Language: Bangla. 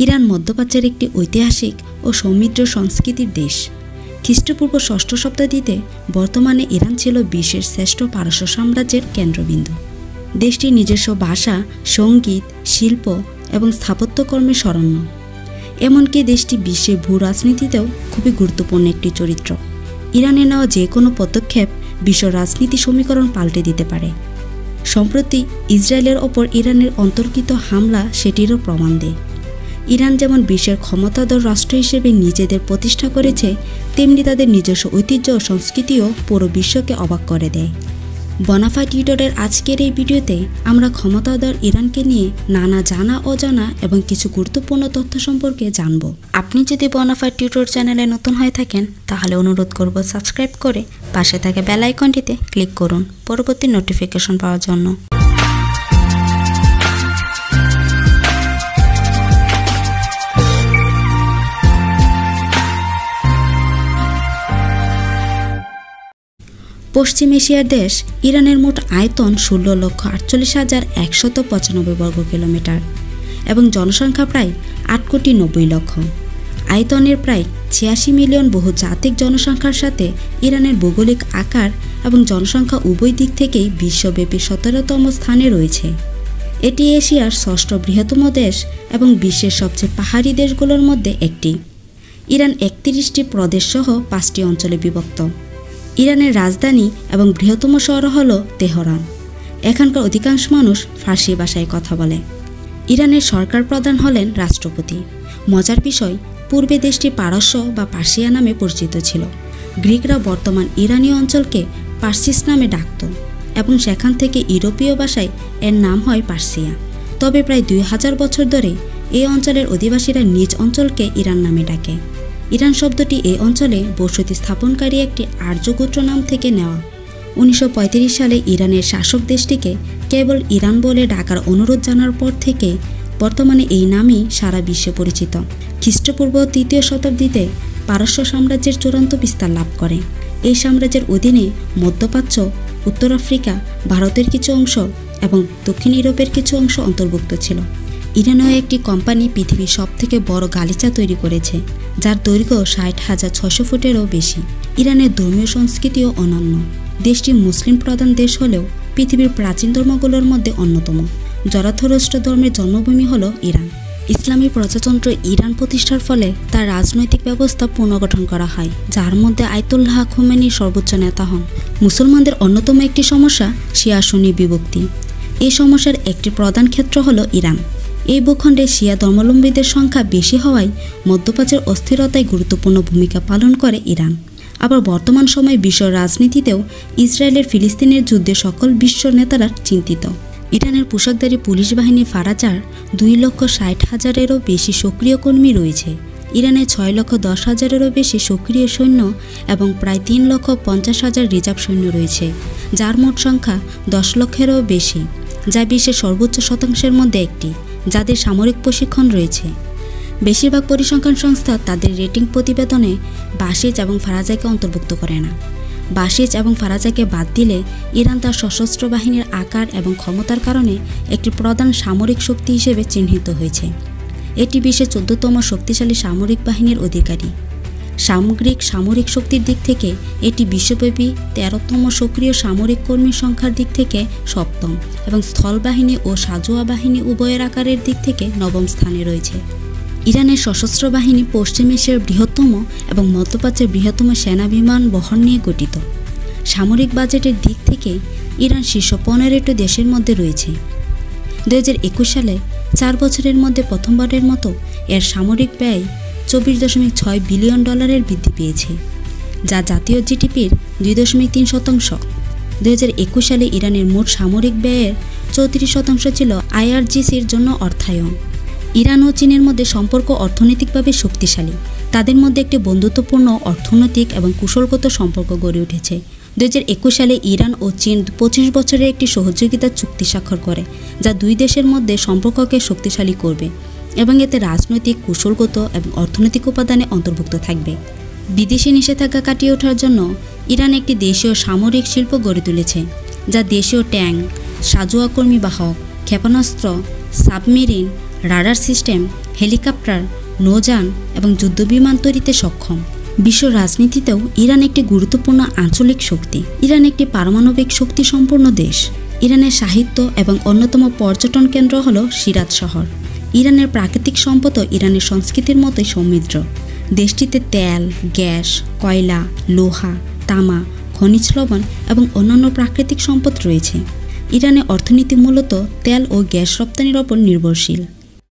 ইরান মধ্যপ্রাচ্যের একটি ঐতিহাসিক ও সমৃদ্ধ সংস্কৃতির দেশ। খ্রিস্টপূর্ব ষষ্ঠ শতাব্দীতে বর্তমানে ইরান ছিল বিশ্বের শ্রেষ্ঠ পারস্য সাম্রাজ্যের কেন্দ্রবিন্দু। দেশটির নিজস্ব ভাষা, সঙ্গীত, শিল্প এবং স্থাপত্যকর্মের স্মরণ্য। এমনকি দেশটি বিশ্বের ভূ রাজনীতিতেও খুবই গুরুত্বপূর্ণ একটি চরিত্র। ইরানে নেওয়া যে কোনো পদক্ষেপ বিশ্ব রাজনীতি সমীকরণ পাল্টে দিতে পারে। সম্প্রতি ইসরায়েলের ওপর ইরানের অন্তর্কিত হামলা সেটিরও প্রমাণ দেয়। ইরান যেমন বিশ্বের ক্ষমতাধর রাষ্ট্র হিসেবে নিজেদের প্রতিষ্ঠা করেছে, তেমনি তাদের নিজস্ব ঐতিহ্য ও সংস্কৃতিও পুরো বিশ্বকে অবাক করে দেয়। বনাফাইড টিউটরের আজকের এই ভিডিওতে আমরা ক্ষমতাধর ইরানকে নিয়ে নানা জানা অজানা এবং কিছু গুরুত্বপূর্ণ তথ্য সম্পর্কে জানব। আপনি যদি বনাফাইড টিউটর চ্যানেলে নতুন হয়ে থাকেন তাহলে অনুরোধ করব সাবস্ক্রাইব করে পাশে থাকা বেল আইকনটিতে ক্লিক করুন পরবর্তী নোটিফিকেশন পাওয়ার জন্য। পশ্চিম এশিয়ার দেশ ইরানের মোট আয়তন 16,48,195 বর্গ কিলোমিটার এবং জনসংখ্যা প্রায় 8,90,00,000। আয়তনের প্রায় 86 মিলিয়ন বহুজাতিক জনসংখ্যার সাথে ইরানের ভৌগোলিক আকার এবং জনসংখ্যা উভয় দিক থেকেই বিশ্বব্যাপী 17তম স্থানে রয়েছে। এটি এশিয়ার ষষ্ঠ বৃহত্তম দেশ এবং বিশ্বের সবচেয়ে পাহাড়ি দেশগুলোর মধ্যে একটি। ইরান 31টি প্রদেশ সহ 5টি অঞ্চলে বিভক্ত। ইরানের রাজধানী এবং বৃহত্তম শহর হল তেহরান। এখানকার অধিকাংশ মানুষ ফার্সি ভাষায় কথা বলে। ইরানের সরকার প্রধান হলেন রাষ্ট্রপতি। মজার বিষয়, পূর্বে দেশটি পারস্য বা পার্সিয়া নামে পরিচিত ছিল। গ্রিকরা বর্তমান ইরানীয় অঞ্চলকে পার্সিস নামে ডাকত এবং সেখান থেকে ইউরোপীয় ভাষায় এর নাম হয় পার্সিয়া। তবে প্রায় 2000 বছর ধরে এই অঞ্চলের অধিবাসীরা নিজ অঞ্চলকে ইরান নামে ডাকে। ইরান শব্দটি এই অঞ্চলে বসতি স্থাপনকারী একটি আর্য গোত্র নাম থেকে নেওয়া। 1935 সালে ইরানের শাসক দেশটিকে কেবল ইরান বলে ডাকার অনুরোধ জানার পর থেকে বর্তমানে এই নামই সারা বিশ্বে পরিচিত। খ্রিস্টপূর্ব 3য় শতাব্দীতে পারস্য সাম্রাজ্যের চূড়ান্ত বিস্তার লাভ করে। এই সাম্রাজ্যের অধীনে মধ্যপ্রাচ্য, উত্তর আফ্রিকা, ভারতের কিছু অংশ এবং দক্ষিণ ইউরোপের কিছু অংশ অন্তর্ভুক্ত ছিল। ইরানও একটি কোম্পানি পৃথিবীর সবথেকে বড় গালিচা তৈরি করেছে, যার দৈর্ঘ্য 60,600 ফুটেরও বেশি। ইরানের ধর্মীয় সংস্কৃতিও অনন্য। দেশটি মুসলিম প্রধান দেশ হলেও পৃথিবীর প্রাচীন ধর্মগুলোর মধ্যে অন্যতম। জরাথুস্ট্র ধর্মের জন্মভূমি হল ইরান। ইসলামী প্রজাতন্ত্র ইরান প্রতিষ্ঠার ফলে তার রাজনৈতিক ব্যবস্থা পুনর্গঠন করা হয়, যার মধ্যে আয়াতুল্লাহ খোমেনি সর্বোচ্চ নেতা হন। মুসলমানদের অন্যতম একটি সমস্যা শিয়া সুন্নি বিভক্তি। এই সমস্যার একটি প্রধান ক্ষেত্র হল ইরান। এই ভূখণ্ডে শিয়া ধর্মাবলম্বীদের সংখ্যা বেশি হওয়ায় মধ্যপ্রাচ্যের অস্থিরতায় গুরুত্বপূর্ণ ভূমিকা পালন করে ইরান। আবার বর্তমান সময়ে বিশ্ব রাজনীতিতেও ইসরায়েলের ফিলিস্তিনের যুদ্ধে সকল বিশ্ব নেতারা চিন্তিত। ইরানের পোশাকধারী পুলিশ বাহিনী ফারাজার 2,60,000-এরও বেশি সক্রিয় কর্মী রয়েছে। ইরানে 6,10,000-এরও বেশি সক্রিয় সৈন্য এবং প্রায় 3,50,000 রিজার্ভ সৈন্য রয়েছে, যার মোট সংখ্যা 10 লক্ষেরও বেশি, যা বিশ্বের সর্বোচ্চ শতাংশের মধ্যে একটি, যাদের সামরিক প্রশিক্ষণ রয়েছে। বেশিরভাগ পরিসংখ্যান সংস্থা তাদের রেটিং প্রতিবেদনে বাশিজ এবং ফারাজাকে অন্তর্ভুক্ত করে না। বাশিজ এবং ফারাজাকে বাদ দিলে ইরান তার সশস্ত্র বাহিনীর আকার এবং ক্ষমতার কারণে একটি প্রধান সামরিক শক্তি হিসেবে চিহ্নিত হয়েছে। এটি বিশ্বের 14তম শক্তিশালী সামরিক বাহিনীর অধিকারী। সামগ্রিক সামরিক শক্তির দিক থেকে এটি বিশ্বব্যাপী 13তম সক্রিয় সামরিক কর্মীর সংখ্যার দিক থেকে 7ম এবং স্থলবাহিনী ও সাঁজোয়া বাহিনী উভয়ের আকারের দিক থেকে 9ম স্থানে রয়েছে। ইরানের সশস্ত্র বাহিনী পশ্চিম এশিয়ার বৃহত্তম এবং মধ্যপ্রাচ্যের বৃহত্তম সেনা বিমান বহর নিয়ে গঠিত। সামরিক বাজেটের দিক থেকে ইরান শীর্ষ 15টি দেশের মধ্যে রয়েছে। 2021 সালে 4 বছরের মধ্যে প্রথমবারের মতো এর সামরিক ব্যয় $24.6 বিলিয়ন বৃদ্ধি পেয়েছে, যা জাতীয় জিডিপির 2.3%। 2021 সালে ইরানের মোট সামরিক ব্যয়ের 34% ছিল IRGCর জন্য অর্থায়ন। ইরান ও চীনের মধ্যে সম্পর্ক অর্থনৈতিকভাবে শক্তিশালী। তাদের মধ্যে একটি বন্ধুত্বপূর্ণ অর্থনৈতিক এবং কুশলগত সম্পর্ক গড়ে উঠেছে। 2021 সালে ইরান ও চীন 25 বছরের একটি সহযোগিতা চুক্তি স্বাক্ষর করে, যা দুই দেশের মধ্যে সম্পর্ককে শক্তিশালী করবে এবং এতে রাজনৈতিক, কুশলগত এবং অর্থনৈতিক উপাদানে অন্তর্ভুক্ত থাকবে। বিদেশি নিষেধাজ্ঞা কাটিয়ে ওঠার জন্য ইরান একটি দেশীয় সামরিক শিল্প গড়ে তুলেছে, যা দেশীয় ট্যাঙ্ক, সাঁজোয়া কর্মী বাহক ক্ষেপণাস্ত্র, সাবমেরিন, রাডার সিস্টেম, হেলিকপ্টার, নৌযান এবং যুদ্ধবিমান তৈরিতে সক্ষম। বিশ্ব রাজনীতিতেও ইরান একটি গুরুত্বপূর্ণ আঞ্চলিক শক্তি। ইরান একটি পারমাণবিক শক্তিসম্পন্ন দেশ। ইরানের সাহিত্য এবং অন্যতম পর্যটন কেন্দ্র হল সিরাত শহর। ইরানের প্রাকৃতিক সম্পদও ইরানের সংস্কৃতির মতোই সমৃদ্ধ। দেশটিতে তেল, গ্যাস, কয়লা, লোহা, তামা, খনিজ লবণ এবং অন্যান্য প্রাকৃতিক সম্পদ রয়েছে। ইরানের অর্থনীতি মূলত তেল ও গ্যাস রপ্তানির ওপর নির্ভরশীল।